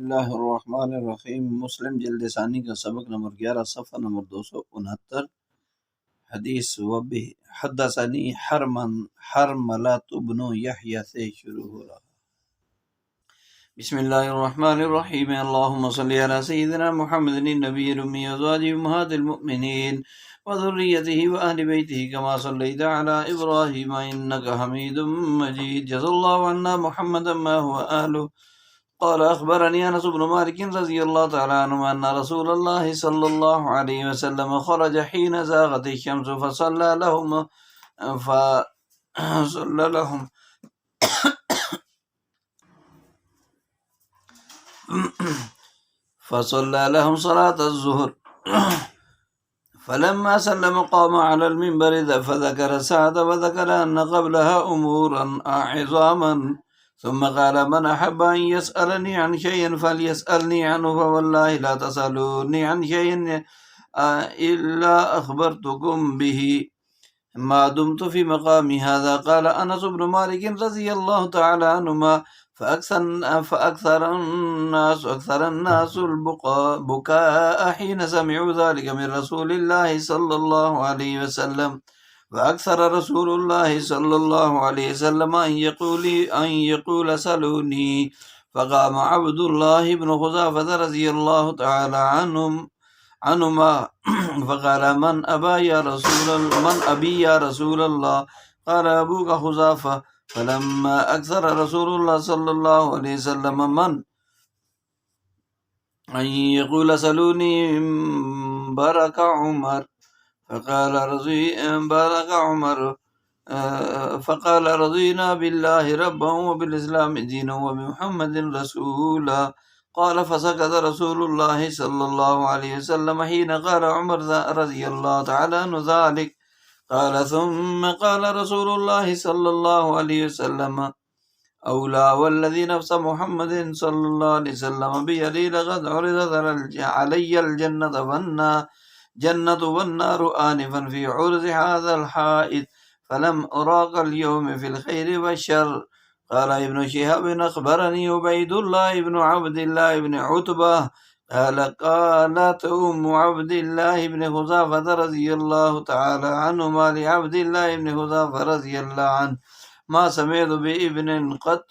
اللہ الرحمن الرحیم۔ مسلم جلد ثانی کا سبق نمبر 11 صفحہ نمبر 269 حدیث وبہ حدثنی حرملۃ بن یحییٰ سے شروع ہو رہا۔ بسم اللہ الرحمن الرحیم۔ اللہم صلی علی سیدنا محمد النبی الأمی وازواجہ امہات المؤمنین وذریتہ واہل بیتہ کما صلیت علی ابراہیم انک حمید مجید۔ جزا اللہ عنا محمدا ما هو اہلہ۔ قال أخبرني أنس بن مالك رضي الله تعالى عنه أن رسول الله صلى الله عليه وسلم خرج حين زاغت الشمس فصلى لهم صلاة الظهر فلما سلم قام على المنبر فذكر سعد وذكر أن قبلها أمورا عظاما ثم قال من أحب أن يسألني عن شيء فليسألني عنه فوالله لا تسألوني عن شيء إلا أخبرتكم به ما دمت في مقامي هذا. قال أنس بن مالك رضي الله تعالى عنهما فأكثر الناس البكاء حين سمعوا ذلك من رسول الله صلى الله عليه وسلم. وأكثر رسول الله صلى الله عليه وسلم أن يقول سلوني. فقام عبد الله بن خزافة رضي الله تعالى عنهما فقال من أبي يا رسول الله؟ قال أبوك خزافة. فلما أكثر رسول الله صلى الله عليه وسلم من أن يقول سلوني بارك عمر. فقال رضينا بالله ربا وبالإسلام دينا وبمحمد رسولا. قال فسكت رسول الله صلى الله عليه وسلم حين قال عمر رضي الله تعالى عنه ذلك. قال ثم قال رسول الله صلى الله عليه وسلم أولى والذي نفس محمد صلى الله عليه وسلم بيدي لقد عرضت علي الجنة والنار آنفا في عرض هذا الحائط فلم أراق اليوم في الخير والشر. قال ابن شهاب أخبرني عبيد الله بن عبد الله بن عتبة قالت أم عبد الله بن خزافة رضي الله تعالى عنهما لعبد الله بن خزافة رضي الله عنه ما سمعت بابن قد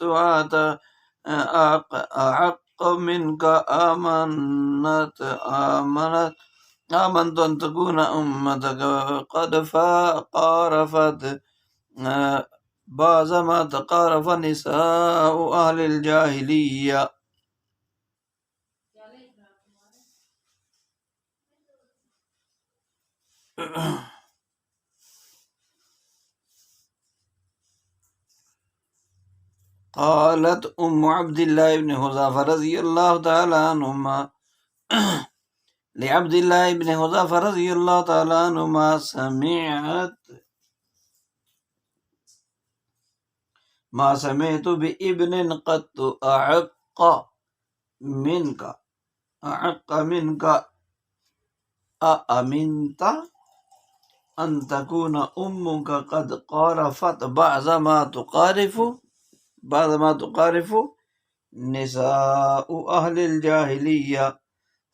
أعق منك آمنت أن تكون أمتك قد قارفت بعض ما تقارف نساء أهل الجاهلية. قالت أم عبد الله بن حذافة رضي الله تعالى عنهما لعبد الله بن حذافة رضي الله تعالى عنهما ما سمعت بابن قد أعق منك أأمنت أن تكون أمك قد قارفت بعض ما تقارف نساء أهل الجاهلية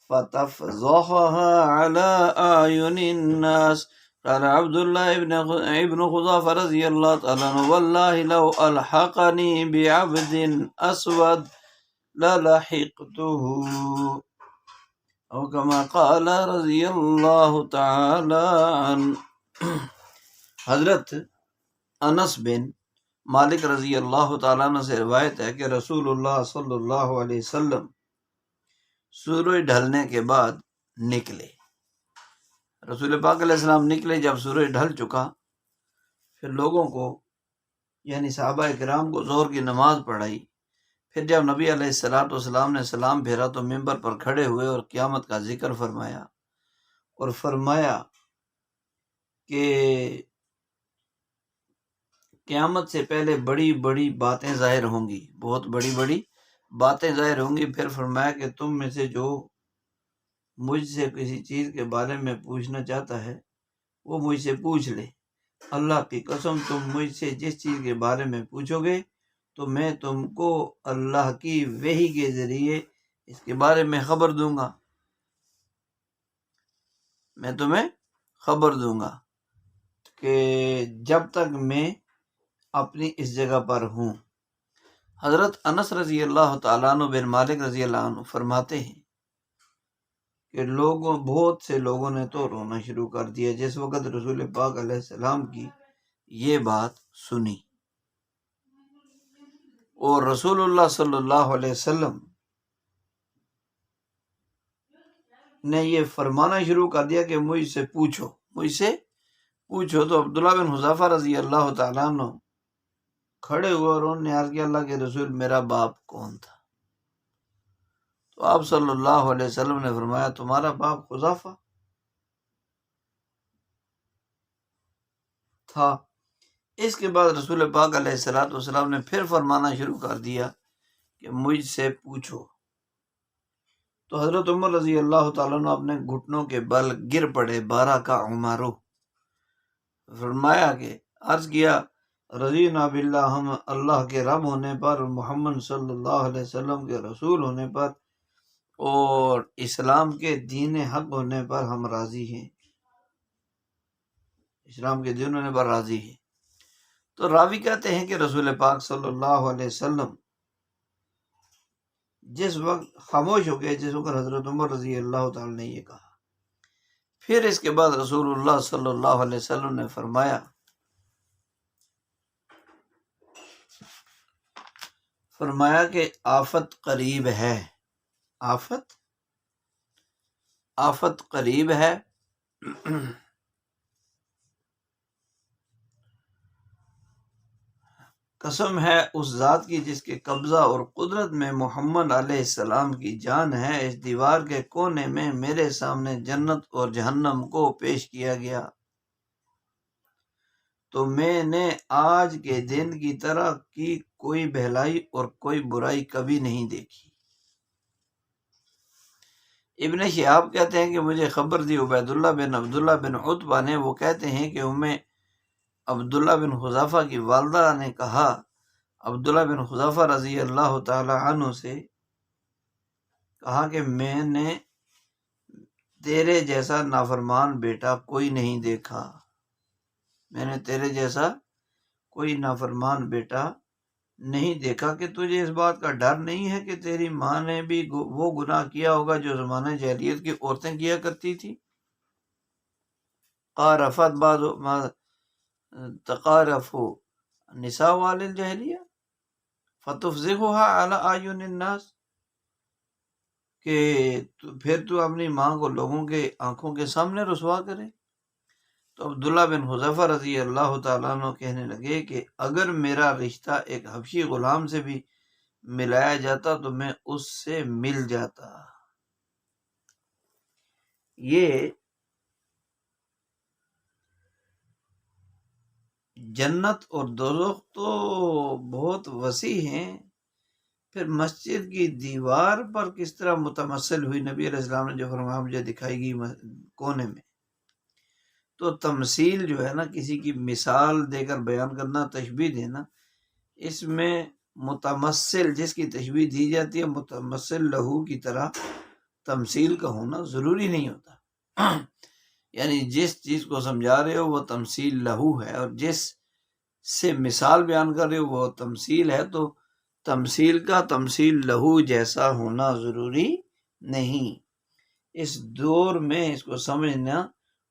فتفضحها على أعين الناس. قال عبد الله ابن خزافة رضي الله تعالى عنه والله لو ألحقني بعبد أسود للحقته أو كما قال رضی اللہ تعالی عنہ۔ حضرت انس بن مالک رضی اللہ تعالیٰ عنہ سے روایت ہے کہ رسول اللہ صلی اللہ علیہ وسلم سورج ڈھلنے کے بعد نکلے۔ رسول پاک علیہ السلام نکلے جب سورج ڈھل چکا، پھر لوگوں کو یعنی صحابہ کرام کو ظہر کی نماز پڑھائی۔ پھر جب نبی علیہ السلام نے سلام پھیرا تو منبر پر کھڑے ہوئے اور قیامت کا ذکر فرمایا، اور فرمایا کہ قیامت سے پہلے بڑی بڑی باتیں ظاہر ہوں گی، بہت بڑی بڑی باتیں ظاہر ہوں گی۔ پھر فرمایا کہ تم میں سے جو مجھ سے کسی چیز کے بارے میں پوچھنا چاہتا ہے وہ مجھ سے پوچھ لے۔ اللہ کی قسم تم مجھ سے جس چیز کے بارے میں پوچھو گے تو میں تم کو اللہ کی وحی کے ذریعے اس کے بارے میں خبر دوں گا، میں تمہیں خبر دوں گا کہ جب تک میں اپنی اس جگہ پر ہوں۔ حضرت انس رضی اللہ تعالیٰ عنہ بن مالک رضی اللہ عنہ فرماتے ہیں کہ بہت سے لوگوں نے تو رونا شروع کر دیا جس وقت رسول پاک علیہ السلام کی یہ بات سنی، اور رسول اللہ صلی اللہ علیہ وسلم نے یہ فرمانا شروع کر دیا کہ مجھ سے پوچھو۔ تو عبداللہ بن حذیفہ رضی اللہ تعالیٰ عنہ کھڑے ہوئے اور انہوں نے عرض کیا، اللہ کے رسول میرا باپ کون تھا؟ تو آپ صلی اللہ علیہ وسلم نے فرمایا، تمہارا باپ حذیفہ تھا۔ اس کے بعد رسول پاک علیہ السلام نے پھر فرمانا شروع کر دیا کہ مجھ سے پوچھو۔ تو حضرت عمر رضی اللہ تعالیٰ عنہ اپنے گھٹنوں کے بل گر پڑے، بارہ کا عمرو، فرمایا کہ عرض کیا، رضینا باللہ، ہم اللہ کے رب ہونے پر، محمد صلی اللہ علیہ وسلم کے رسول ہونے پر اور اسلام کے دین حق ہونے پر ہم راضی ہیں، اسلام کے دین ہونے پر راضی ہیں۔ تو راوی کہتے ہیں کہ رسول پاک صلی اللہ علیہ وسلم جس وقت خاموش ہو گئے، جس وقت حضرت عمر رضی اللہ تعالیٰ نے یہ کہا، پھر اس کے بعد رسول اللہ صلی اللہ علیہ وسلم نے فرمایا کہ آفت قریب ہے، آفت قریب ہے، قسم ہے اس ذات کی جس کے قبضہ اور قدرت میں محمد علیہ السلام کی جان ہے، اس دیوار کے کونے میں میرے سامنے جنت اور جہنم کو پیش کیا گیا تو میں نے آج کے دن کی طرح کی کوئی بھلائی اور کوئی برائی کبھی نہیں دیکھی۔ ابن شہاب کہتے ہیں کہ مجھے خبر دی عبیداللہ بن عبداللہ بن عتبہ نے، وہ کہتے ہیں کہ عبداللہ بن حذیفہ کی والدہ نے کہا، عبداللہ بن حذیفہ رضی اللہ تعالی عنہ سے کہا کہ میں نے تیرے جیسا نافرمان بیٹا کوئی نہیں دیکھا، میں نے تیرے جیسا کوئی نافرمان بیٹا نہیں دیکھا، کہ تجھے اس بات کا ڈر نہیں ہے کہ تیری ماں نے بھی وہ گناہ کیا ہوگا جو زمانہ جاہلیت کی عورتیں کیا کرتی تھی۔ قارفت بعض ما تقارف نساء علی الجاہلیہ فتفضحها علی اعین الناس، کہ پھر تو اپنی ماں کو لوگوں کے آنکھوں کے سامنے رسوا کرے۔ تو عبداللہ بن حذیفہ رضی اللہ تعالیٰ عنہ کہنے لگے کہ اگر میرا رشتہ ایک حبشی غلام سے بھی ملایا جاتا تو میں اس سے مل جاتا۔ یہ جنت اور دوزخ تو بہت وسیع ہیں، پھر مسجد کی دیوار پر کس طرح متمثل ہوئی، نبی علیہ السلام نے جو فرمایا مجھے دکھائی گئی کونے میں۔ تو تمثیل جو ہے نا، کسی کی مثال دے کر بیان کرنا، تشبیہ دینا، اس میں متمثل جس کی تشبیہ دی جاتی ہے متمثل لہو کی طرح تمثیل کا ہونا ضروری نہیں ہوتا۔ یعنی جس چیز کو سمجھا رہے ہو وہ تمثیل لہو ہے، اور جس سے مثال بیان کر رہے ہو وہ تمثیل ہے، تو تمثیل کا تمثیل لہو جیسا ہونا ضروری نہیں۔ اس دور میں اس کو سمجھنا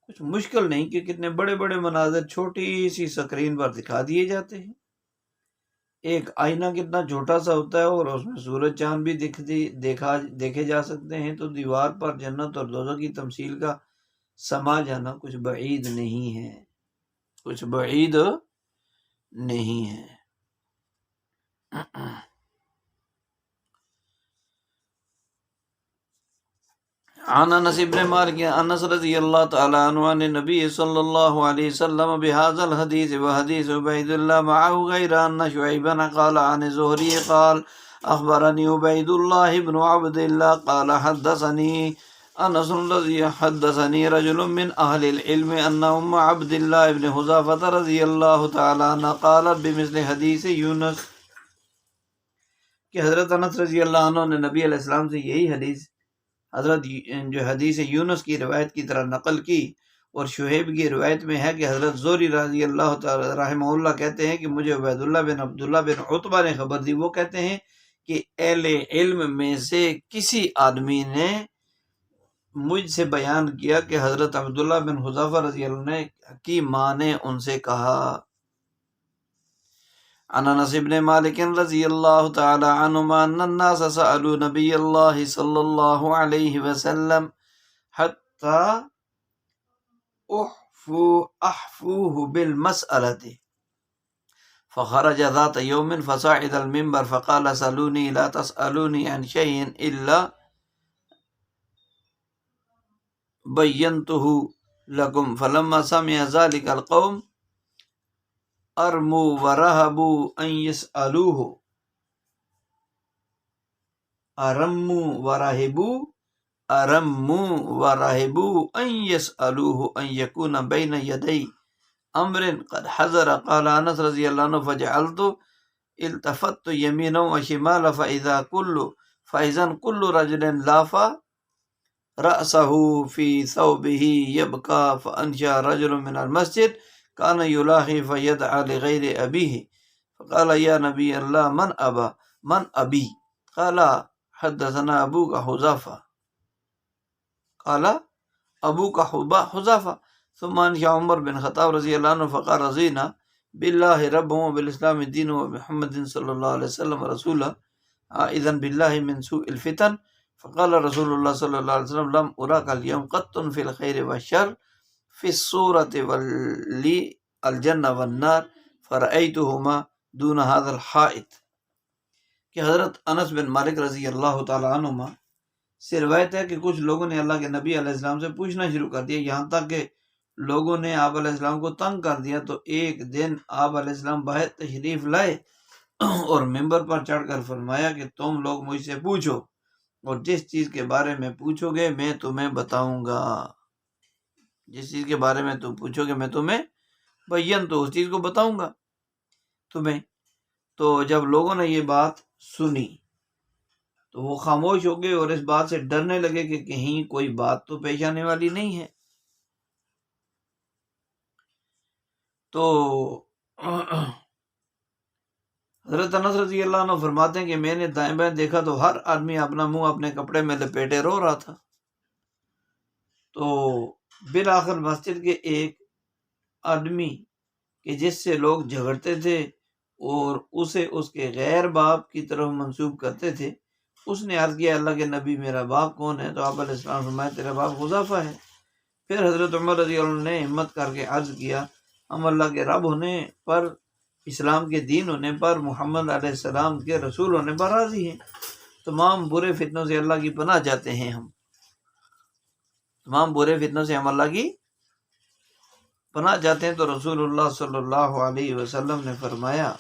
کچھ مشکل نہیں کہ کتنے بڑے بڑے مناظر چھوٹی سی سکرین پر دکھا دیے جاتے ہیں۔ ایک آئینہ کتنا چھوٹا سا ہوتا ہے اور اس میں سورج چاند بھی دیکھے جا سکتے ہیں، تو دیوار پر جنت اور دوزخ کی تمثیل کا سما جانا کچھ بعید نہیں ہے، کچھ بعید نہیں ہے۔ عن انس بن مالک انس رضی اللہ تعالی عنہ عن النبی صلی اللہ علیہ وسلم بهذا الحديث وحديث عبید اللہ معه غیر ان شعیبا قال عن زہری قال اخبرني عبید اللہ بن عبد اللہ قال حدثني انس رضی حدثني رجل من اہل العلم ان ام عبد اللہ بن حذیفہ رضی اللہ تعالی عنہ قالت بمثل حدیث یونس، کہ حضرت انس رضی اللہ عنہ نے نبی علیہ السلام سے یہی حدیث حضرت جو حدیث یونس کی روایت کی طرح نقل کی، اور شہیب کی روایت میں ہے کہ حضرت زہری رضی اللہ تعالی رحمہ اللہ کہتے ہیں کہ مجھے عبید اللہ بن عبداللہ بن عتبہ نے خبر دی، وہ کہتے ہیں کہ اہل علم میں سے کسی آدمی نے مجھ سے بیان کیا کہ حضرت عبداللہ بن حذیفہ رضی اللہ عنہ کی ماں نے ان سے کہا۔ عن انس بن مالک رضی اللہ تعالی عنہما ان الناس سألوا نبی اللہ صلی اللہ علیہ وسلم حتی احفوه بالمسألة فخرج ذات يوم فصعد المنبر فقال سألوني لا تسألوني عن شيء إلا بينته لكم فلما سمع ذلك القوم أرموا ورهبوا أن يسألوه أرموا ورهبوا أن يسألوه أن يكون بين يدي أمر قد حضر۔ قال أنس رضي الله عنه فجعلت التفت يمينا وشمالا فإذا كل رجل لاف رأسه في ثوبه يبكى فأنشأ رجل من المسجد كان يلاهي فيدعى لغير أبيه فقال يا نبي الله من أبي؟ قال حدثنا أبوك حذافة، قال أبوك حذافة، ثم أنشأ عمر بن خطاب رضي الله عنه فقال رضينا بالله ربا وبالإسلام دينا وبمحمد صلى الله عليه وسلم رسولا إذن بالله من سوء الفتن۔ فقال رسول الله صلى الله عليه وسلم لم أراك اليوم قط في الخير والشر في الصورة واللي الجنة والنار فرأيتهما دون هذا الحائط۔ کہ حضرت انس بن مالک رضی اللہ تعالی عنہما سے روایت ہے کہ کچھ لوگوں نے اللہ کے نبی علیہ السلام سے پوچھنا شروع کر دیا، یہاں تک کہ لوگوں نے آپ علیہ السلام کو تنگ کر دیا۔ تو ایک دن آپ علیہ السلام باہر تشریف لائے اور ممبر پر چڑھ کر فرمایا کہ تم لوگ مجھ سے پوچھو، اور جس چیز کے بارے میں پوچھو گے میں تمہیں بتاؤں گا، جس چیز کے بارے میں تم پوچھو گے میں تمہیں تو اس چیز کو بتاؤں گا تمہیں۔ تو جب لوگوں نے یہ بات سنی تو وہ خاموش ہو گئے اور اس بات سے ڈرنے لگے کہ کہیں کوئی بات تو پیش آنے والی نہیں ہے۔ تو حضرت انس رضی اللہ عنہ فرماتے ہیں کہ میں نے دائیں بائیں دیکھا تو ہر آدمی اپنا منہ اپنے کپڑے میں لپیٹے رو رہا تھا۔ تو بالآخر مسجد کے ایک آدمی کہ جس سے لوگ جھگڑتے تھے اور اسے اس کے غیر باپ کی طرف منسوب کرتے تھے، اس نے عرض کیا اللہ کے نبی میرا باپ کون ہے؟ تو آپ علیہ السلام فرمایا تیرا باپ حذیفہ ہے۔ پھر حضرت عمر رضی اللہ عنہ نے ہمت کر کے عرض کیا ہم اللہ کے رب ہونے پر، اسلام کے دین ہونے پر، محمد علیہ السلام کے رسول ہونے پر راضی ہیں، تمام برے فتنوں سے اللہ کی پناہ چاہتے ہیں، ہم تمام برے فتنوں سے ہم اللہ کی پناہ چاہتے ہیں۔ تو رسول اللہ صلی اللہ علیہ وسلم نے فرمایا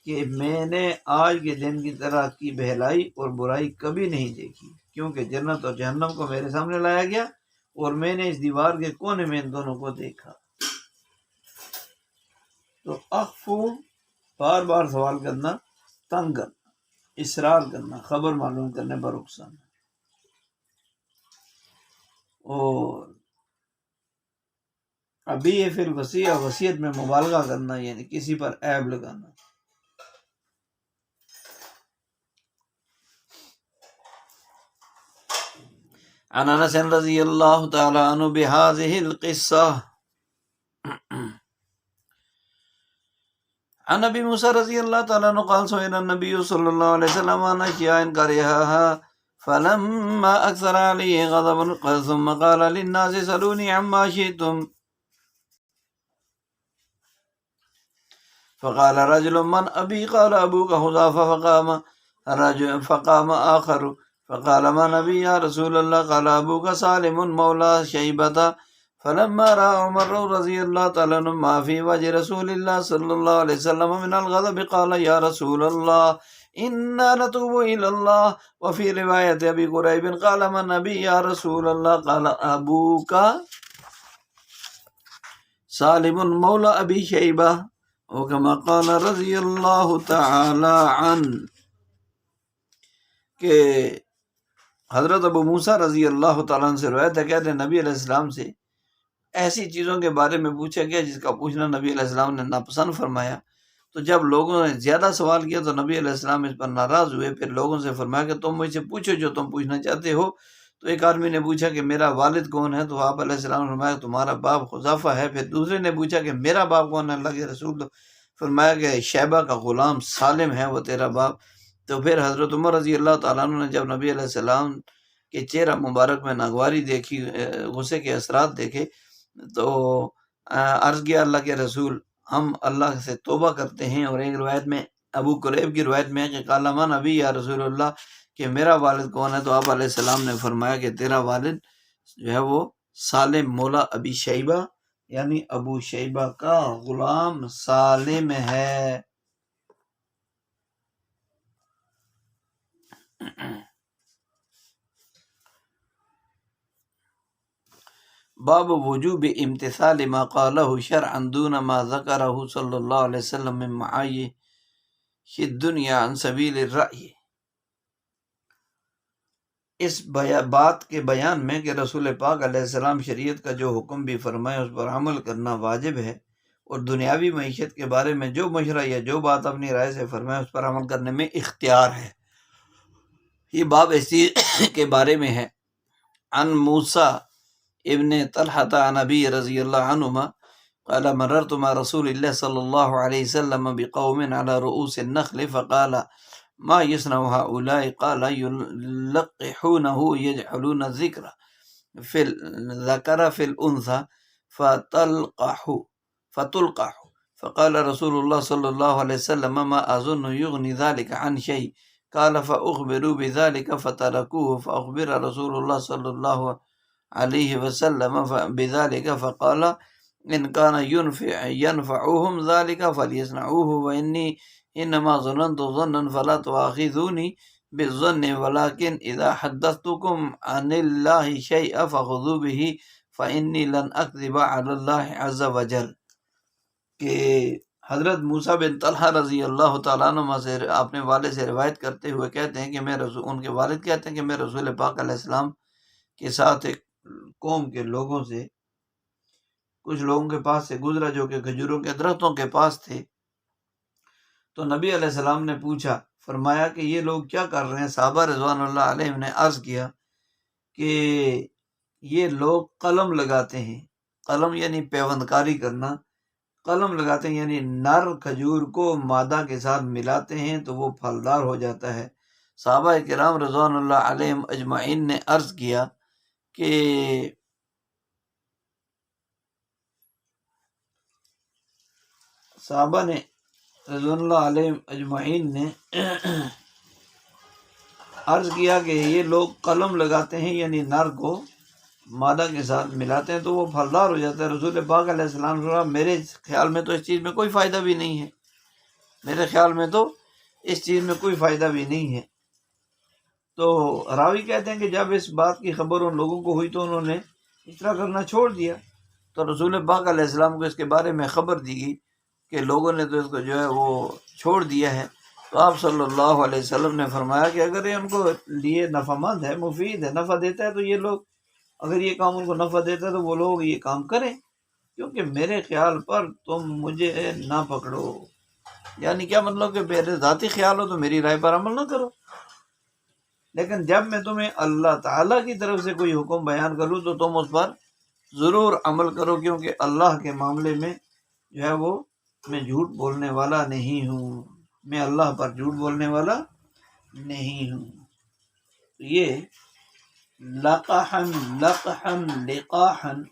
کہ میں نے آج کے دن کی طرح کی بہلائی اور برائی کبھی نہیں دیکھی، کیونکہ جنت اور جہنم کو میرے سامنے لایا گیا اور میں نے اس دیوار کے کونے میں ان دونوں کو دیکھا۔ تو اخفو بار بار سوال کرنا، تنگ کرنا، اصرار کرنا، خبر معلوم کرنے پر اکسانا، اور ابھی یہ پھر وصیت میں مبالغہ کرنا، یعنی کسی پر عیب لگانا۔ عن انس رضی اللہ تعالی عنہ بهذه القصة عن ابي موسى رضی اللہ تعالی عنہ قال سئل النبي صلی اللہ علیہ وسلم عن اشياء كرهها فلما اكثر عليه غضب ثم قال للناس سألوني عما شئتم فقال رجل من ابي؟ قال ابوك حذافة فقام آخر فقال من ابي يا رسول الله؟ قال ابوك سالم مولى شيبة فلما رأى عمر رضي الله تعالى عنه ما في وجه رسول الله صلى الله عليه وسلم من الغضب قال يا رسول الله إنا نتوب إلى الله۔ وفي رواية أبي قريب قال من أبي يا رسول الله؟ قال أبوك سالم مولى أبي شيبة وكما قال رضی اللہ تعالی عنہ کہ حضرت ابو موسیٰ رضی اللہ تعالیٰ عنہ سے روایت ہے، کہتے ہیں نبی علیہ السلام سے ایسی چیزوں کے بارے میں پوچھا گیا جس کا پوچھنا نبی علیہ السلام نے ناپسند فرمایا، تو جب لوگوں نے زیادہ سوال کیا تو نبی علیہ السلام اس پر ناراض ہوئے، پھر لوگوں سے فرمایا کہ تم مجھ سے پوچھو جو تم پوچھنا چاہتے ہو۔ تو ایک آدمی نے پوچھا کہ میرا والد کون ہے، تو آپ علیہ السلام نے فرمایا تمہارا باپ حذیفہ ہے۔ پھر دوسرے نے پوچھا کہ میرا باپ کون ہے اللہ کے رسول، تو فرمایا کہ شیبہ کا غلام سالم ہے وہ تیرا باپ۔ تو پھر حضرت عمر رضی اللہ تعالیٰ عنہ نے جب نبی علیہ السلام کے چہرہ مبارک میں ناگواری دیکھی، غصے کے اثرات دیکھے، تو عرض کیا اللہ کے رسول ہم اللہ سے توبہ کرتے ہیں۔ اور ایک روایت میں ابو قریب کی روایت میں ہے کہ قال من ابی یا رسول اللہ، کہ میرا والد کون ہے، تو آپ علیہ السلام نے فرمایا کہ تیرا والد جو ہے وہ سالم مولا ابی شیبہ، یعنی ابو شیبہ کا غلام سالم ہے۔ باب وجوب امتثال ما قالہ شرعا دون ما ذکرہ صلی اللہ علیہ وسلم من معایش الدنیا عن سبیل الرأی۔ اس بات کے بیان میں کہ رسول پاک علیہ السلام شریعت کا جو حکم بھی فرمائے اس پر عمل کرنا واجب ہے، اور دنیاوی معیشت کے بارے میں جو مشورہ یا جو بات اپنی رائے سے فرمائے اس پر عمل کرنے میں اختیار ہے۔ یہ باب اسی کے بارے میں ہے۔ عن موسیٰ ابن طلحة عن ابی رضی اللہ عنہما قال مررت مع رسول اللہ صلی اللہ علیہ وسلم بقوم على رؤوس النخل فقال ما يصنع هؤلاء قال يلقحونه يجعلون الذكر في الأنثى فتلقح فقال رسول الله صلى الله عليه وسلم ما أظن يغني ذلك عن شيء قال فأخبروا بذلك فتركوه فأخبر رسول الله صلى الله عليه وسلم بذلك فقال إن كان ينفعهم ذلك فليصنعوه وإني إنما ظننت ظنا فلا تؤاخذوني بالظن ولكن إذا حدثتكم عن الله شيئا فخذوا به فإني لن أكذب على الله عز وجل۔ کہ حضرت موسیٰ بن طلحہ رضی اللہ تعالیٰ عنہ سے اپنے والد سے روایت کرتے ہوئے کہتے ہیں کہ ان کے والد کہتے ہیں کہ میں رسول پاک علیہ السلام کے ساتھ ایک قوم کے لوگوں سے، کچھ لوگوں کے پاس سے گزرا جو کہ کھجوروں کے درختوں کے پاس تھے۔ تو نبی علیہ السلام نے پوچھا، فرمایا کہ یہ لوگ کیا کر رہے ہیں؟ صحابہ رضوان اللہ علیہ نے عرض کیا کہ یہ لوگ قلم لگاتے ہیں، قلم یعنی پیوند کاری کرنا، قلم لگاتے ہیں یعنی نر کھجور کو مادہ کے ساتھ ملاتے ہیں تو وہ پھلدار ہو جاتا ہے۔ صحابہ کرام رضوان اللہ علیہم اجمعین نے عرض کیا کہ صحابہ نے رضوان اللہ علیہ اجمعین نے عرض کیا کہ یہ لوگ قلم لگاتے ہیں یعنی نر کو مادہ کے ساتھ ملاتے ہیں تو وہ پھلدار ہو جاتا ہے۔ رسول پاک علیہ السلام نے فرمایا میرے خیال میں تو اس چیز میں کوئی فائدہ بھی نہیں ہے، میرے خیال میں تو اس چیز میں کوئی فائدہ بھی نہیں ہے۔ تو راوی کہتے ہیں کہ جب اس بات کی خبر ان لوگوں کو ہوئی تو انہوں نے اس طرح کرنا چھوڑ دیا۔ تو رسول پاک علیہ السلام کو اس کے بارے میں خبر دی گئی کہ لوگوں نے تو اس کو جو ہے وہ چھوڑ دیا ہے۔ تو آپ صلی اللہ علیہ وسلم نے فرمایا کہ اگر یہ ان کو لیے نفع مند ہے، مفید ہے، نفع دیتا ہے، تو یہ لوگ اگر یہ کام ان کو نفع دیتا ہے تو وہ لوگ یہ کام کریں، کیونکہ میرے خیال پر تم مجھے نہ پکڑو۔ یعنی کیا مطلب کہ میرے ذاتی خیال ہو تو میری رائے پر عمل نہ کرو، لیکن جب میں تمہیں اللہ تعالیٰ کی طرف سے کوئی حکم بیان کروں تو تم اس پر ضرور عمل کرو، کیونکہ اللہ کے معاملے میں جو ہے وہ میں جھوٹ بولنے والا نہیں ہوں، میں اللہ پر جھوٹ بولنے والا نہیں ہوں۔ یہ لقحن لقاحن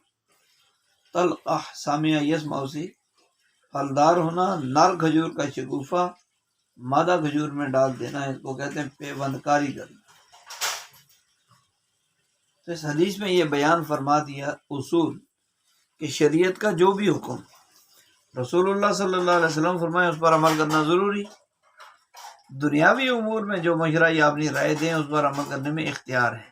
تلقح سامعہ یسمع سے پھلدار ہونا، نر کھجور کا شگوفہ مادہ کھجور میں ڈال دینا، اس کو کہتے ہیں پیوند کاری کرنا۔ تو اس حدیث میں یہ بیان فرما دیا اصول کہ شریعت کا جو بھی حکم رسول اللہ صلی اللہ علیہ وسلم فرمائے اس پر عمل کرنا ضروری، دنیاوی امور میں جو مشورہ یا اپنی رائے دیں اس پر عمل کرنے میں اختیار ہے۔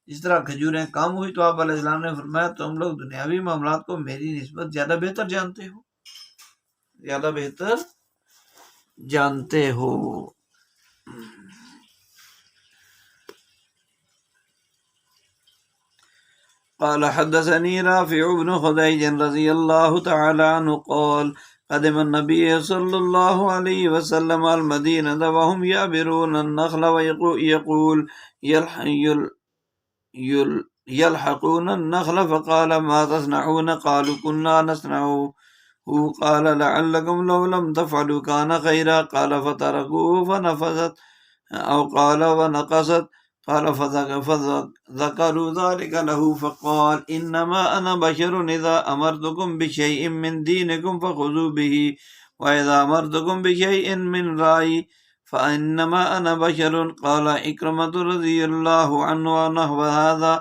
جس طرح کھجوریں کام ہوئی تو آپ علیہ السلام نے فرمایا تم لوگ دنیاوی معاملات کو میری نسبت زیادہ بہتر جانتے ہو، زیادہ بہتر جانتے ہو۔ قال حدثني رافع بن خديج رضي الله تعالى عنه قال قدم النبي صلى الله عليه وسلم المدينة وهم يعبرون النخل ويقول يلحقون النخل فقال ما تصنعون قالوا كنا نصنعه قال لعلكم لو لم تفعلوا كان خيرا قال فتركوه فنفذت أو قال ونقصت قال فذكروا ذلك له فقال إنما أنا بشر إذا أمرتكم بشيء من دينكم فخذوا به وإذا أمرتكم بشيء من رأي فإنما أنا بشر قال إكرمة رضي الله عنه ونحو هذا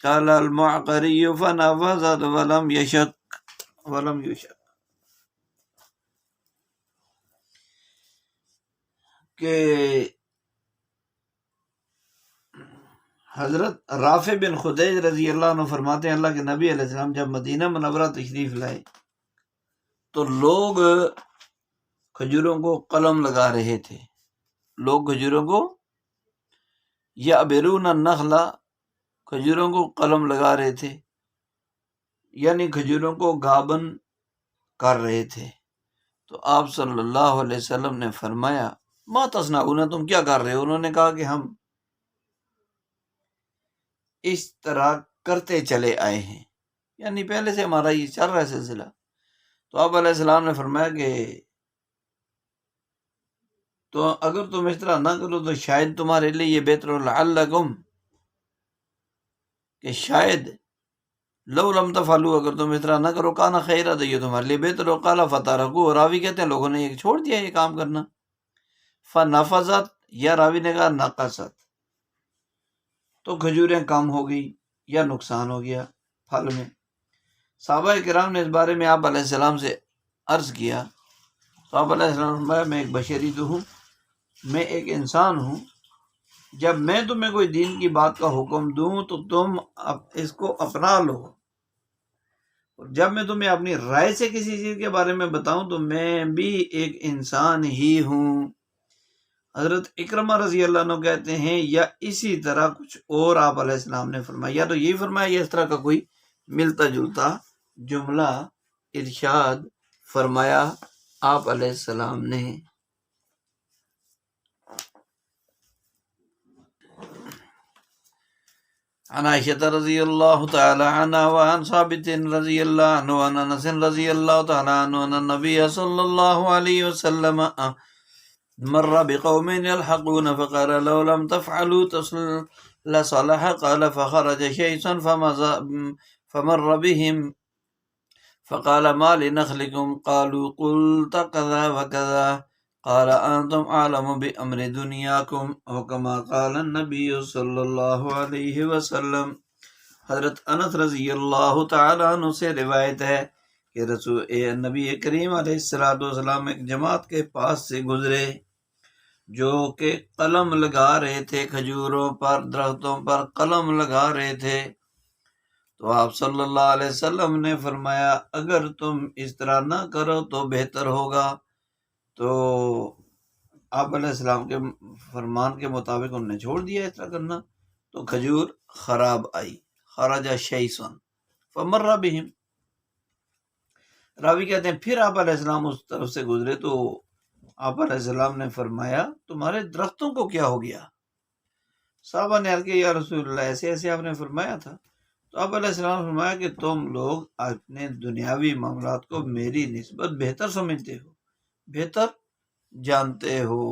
قال المعقري فنفذت ولم يشك کہ حضرت رافع بن خدیج رضی اللہ عنہ فرماتے ہیں اللہ کے نبی علیہ السلام جب مدینہ منورہ تشریف لائے تو لوگ کھجوروں کو قلم لگا رہے تھے، لوگ کھجوروں کو یعبرون النخل کھجوروں کو قلم لگا رہے تھے، یعنی کھجوروں کو گابن کر رہے تھے۔ تو آپ صلی اللہ علیہ وسلم نے فرمایا ما تصنعون، تم کیا کر رہے ہو؟ انہوں نے کہا کہ ہم اس طرح کرتے چلے آئے ہیں، یعنی پہلے سے ہمارا یہ چل رہا ہے سلسلہ۔ تو آپ علیہ السلام نے فرمایا کہ تو اگر تم اس طرح نہ کرو تو شاید تمہارے لیے یہ بہتر لعلکم، کہ شاید لو لم تفعلوا، اگر تم اس طرح نہ کرو کان خیرا، تو یہ تمہارے لیے بہتر ہو۔ قال فترکوہ، راوی کہتے ہیں لوگوں نے یہ چھوڑ دیا یہ کام کرنا۔ فنفذت، یا راوی نے کہا نقصت، تو کھجوریں کم ہو گئی یا نقصان ہو گیا پھل میں۔ صحابہ کرام نے اس بارے میں آپ علیہ السلام سے عرض کیا تو آپ علیہ السلام نے فرمایا میں ایک بشری تو ہوں، میں ایک انسان ہوں، جب میں تمہیں کوئی دین کی بات کا حکم دوں تو تم اس کو اپنا لو، اور جب میں تمہیں اپنی رائے سے کسی چیز کے بارے میں بتاؤں تو میں بھی ایک انسان ہی ہوں۔ حضرت اکرمہ رضی اللہ عنہ کہتے ہیں یا اسی طرح کچھ اور آپ علیہ السلام نے فرمایا، یا تو یہی فرمایا یا اس طرح کا کوئی ملتا جلتا جملہ ارشاد فرمایا آپ علیہ السلام نے۔ عن عائشة رضی اللہ تعالی عنہ وعن ثابت رضی اللہ عنہ وعن انس رضی اللہ تعالی عنہ ان النبی صلی اللہ علیہ وسلم مر بقوم يلحقون فقال لو لم تفعلوا لصلح قال فخرج شيئا فمر بهم فقال ما لنخلكم قالوا قلت كذا وكذا قال انتم اعلم بامر دنیاکم او کما قال النبی صلی اللہ علیہ وسلم۔ حضرت انس رضی اللہ تعالی عنہ سے روایت ہے کہ نبی کریم علیہ السلام ایک جماعت کے پاس سے گزرے جو کہ قلم لگا رہے تھے، کھجوروں پر، درختوں پر قلم لگا رہے تھے۔ تو آپ صلی اللہ علیہ وسلم نے فرمایا اگر تم اس طرح نہ کرو تو بہتر ہوگا۔ تو آپ علیہ السلام کے فرمان کے مطابق انہوں نے چھوڑ دیا اس طرح کرنا، تو کھجور خراب آئی۔ خرج شیئن فمر بہم، راوی کہتے ہیں پھر آپ علیہ السلام اس طرف سے گزرے تو آپ علیہ السلام نے فرمایا تمہارے درختوں کو کیا ہو گیا؟ صحابہ نے عرض کیا یا رسول اللہ ایسے ایسے آپ نے فرمایا تھا۔ تو آپ علیہ السلام نے فرمایا کہ تم لوگ اپنے دنیاوی معاملات کو میری نسبت بہتر سمجھتے ہو، بہتر جانتے ہو،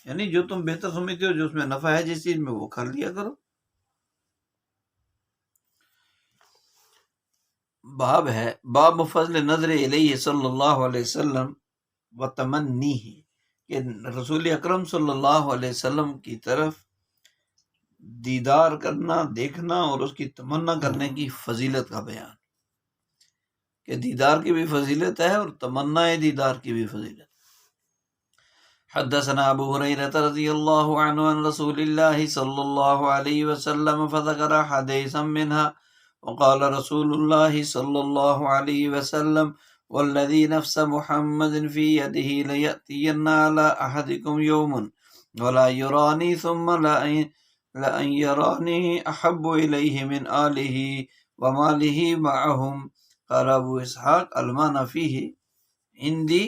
یعنی جو تم بہتر سمجھتے ہو، جو اس میں نفع ہے جس چیز میں، وہ کر لیا کرو۔ باب ہے باب فضل نظر الیہ صلی اللہ علیہ وسلم و تمنیہ، کہ رسول اکرم صلی اللہ علیہ وسلم کی طرف دیدار کرنا، دیکھنا اور اس کی تمنا کرنے کی فضیلت کا بیان، کہ دیدار کی بھی فضیلت ہے اور تمنا دیدار کی بھی فضیلت۔ حدثنا ابو ہریرہ رضی اللہ عنہ عن رسول اللہ صلی اللہ علیہ وسلم فذكر حدیثا منها وقال رسول اللہ صلی اللہ علیہ وسلم والذی نفس محمد فی یده لیأتین علی احدکم یوم ولا یرانی ثم لأن یرانی احب الیہ من آلہ ومالہ معهم. قال ابو اسحاق المعنى فیہ عندی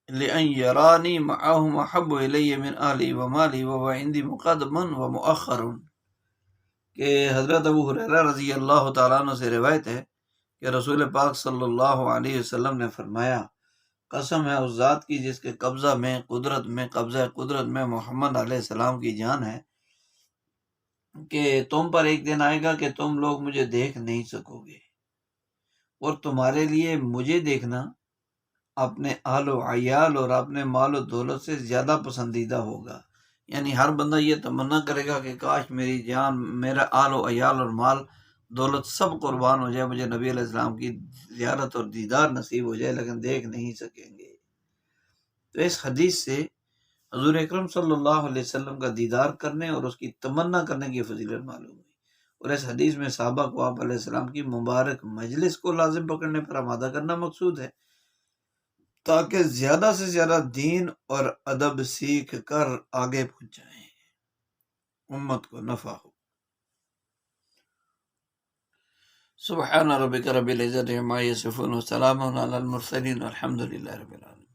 لأن یرانی معهم احب الی من آلہ ومالہ وهو عندی مقدم ومؤخر. کہ حضرت ابو ہریرہ رضی اللہ تعالیٰ عنہ سے روایت ہے کہ رسول پاک صلی اللہ علیہ وسلم نے فرمایا، قسم ہے اس ذات کی جس کے قبضہ قدرت میں محمد علیہ السلام کی جان ہے، کہ تم پر ایک دن آئے گا کہ تم لوگ مجھے دیکھ نہیں سکو گے، اور تمہارے لیے مجھے دیکھنا اپنے اہل و عیال اور اپنے مال و دولت سے زیادہ پسندیدہ ہوگا. یعنی ہر بندہ یہ تمنا کرے گا کہ کاش میری جان، میرا اہل و عیال اور مال دولت سب قربان ہو جائے، مجھے نبی علیہ السلام کی زیارت اور دیدار نصیب ہو جائے، لیکن دیکھ نہیں سکیں گے. تو اس حدیث سے حضور اکرم صلی اللہ علیہ وسلم کا دیدار کرنے اور اس کی تمنا کرنے کی فضیلت معلوم ہوئی. اور اس حدیث میں صحابہ کو آپ علیہ السلام کی مبارک مجلس کو لازم پکڑنے پر آمادہ کرنا مقصود ہے، تاکہ زیادہ سے زیادہ دین اور ادب سیکھ کر آگے پہنچ جائیں، امت کو نفع ہو. سبحان ربک رب العزت عما یصفون وسلام علی المرسلین والحمد للہ رب العالمین.